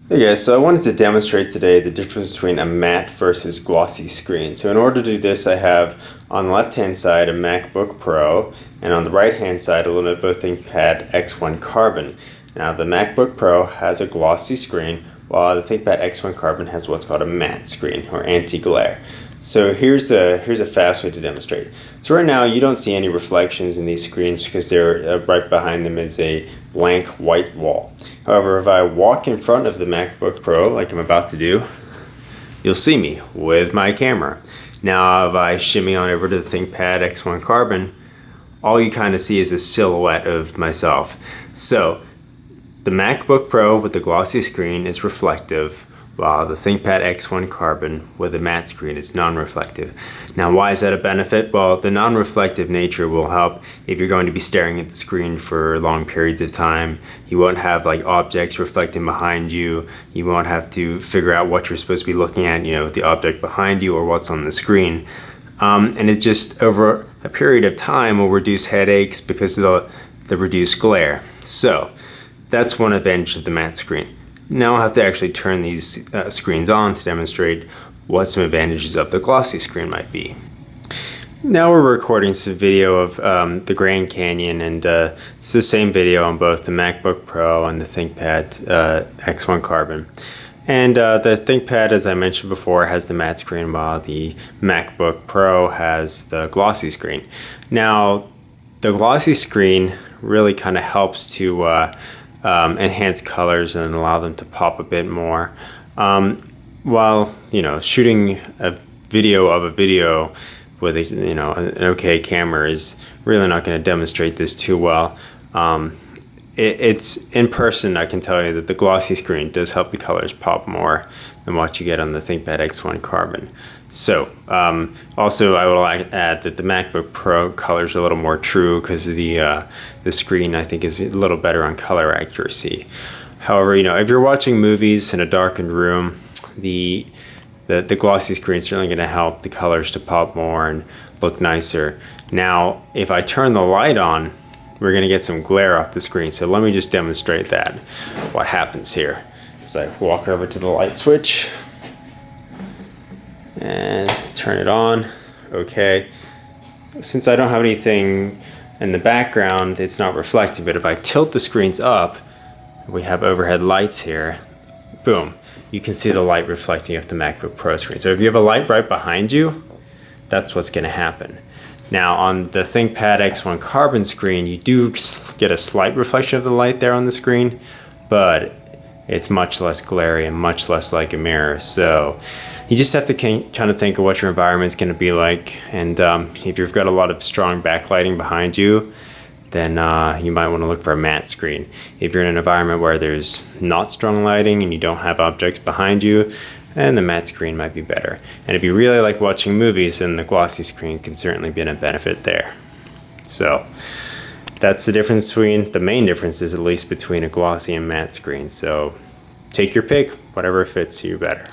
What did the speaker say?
Hey guys, so I wanted to demonstrate today the difference between a matte versus glossy screen. So in order to do this, I have on the left hand side a MacBook Pro and on the right hand side a Lenovo ThinkPad X1 Carbon. Now the MacBook Pro has a glossy screen while the ThinkPad X1 Carbon has what's called a matte screen or anti-glare. So here's a fast way to demonstrate. So right now you don't see any reflections in these screens because they're right behind them is a blank white wall. However, if I walk in front of the MacBook Pro like I'm about to do, you'll see me with my camera. Now if I shimmy on over to the ThinkPad X1 Carbon, all you kind of see is a silhouette of myself. So the MacBook Pro with the glossy screen is reflective, while the ThinkPad X1 Carbon with a matte screen is non-reflective. Now why is that a benefit? Well, the non-reflective nature will help if you're going to be staring at the screen for long periods of time. You won't have like objects reflecting behind you. You won't have to figure out what you're supposed to be looking at, the object behind you or what's on the screen. And it just over a period of time will reduce headaches because of the reduced glare. So that's one advantage of the matte screen. Now I'll have to actually turn these screens on to demonstrate what some advantages of the glossy screen might be. Now we're recording some video of the Grand Canyon, and it's the same video on both the MacBook Pro and the ThinkPad X1 Carbon. And the ThinkPad, as I mentioned before, has the matte screen while the MacBook Pro has the glossy screen. Now the glossy screen really kind of helps to enhance colors and allow them to pop a bit more. While shooting a video of a video with an okay camera is really not going to demonstrate this too well. It's in person. I can tell you that the glossy screen does help the colors pop more than what you get on the ThinkPad X1 Carbon. So also I will add that the MacBook Pro colors are a little more true because the screen I think is a little better on color accuracy. However, if you're watching movies in a darkened room, the glossy screen is certainly going to help the colors to pop more and look nicer. Now, if I turn the light on, we're going to get some glare off the screen. So let me just demonstrate that. What happens here is I walk over to the light switch and turn it on. Okay. Since I don't have anything in the background, it's not reflective, but if I tilt the screens up, we have overhead lights here, boom, you can see the light reflecting off the MacBook Pro screen. So if you have a light right behind you, that's what's going to happen. Now on the ThinkPad X1 Carbon screen, you do get a slight reflection of the light there on the screen, but it's much less glary and much less like a mirror. So you just have to kind of think of what your environment's going to be like. And if you've got a lot of strong backlighting behind you, then you might want to look for a matte screen. If you're in an environment where there's not strong lighting and you don't have objects behind you, then the matte screen might be better. And if you really like watching movies, then the glossy screen can certainly be a benefit there. So that's the difference the main difference is at least between a glossy and matte screen. So take your pick, whatever fits you better.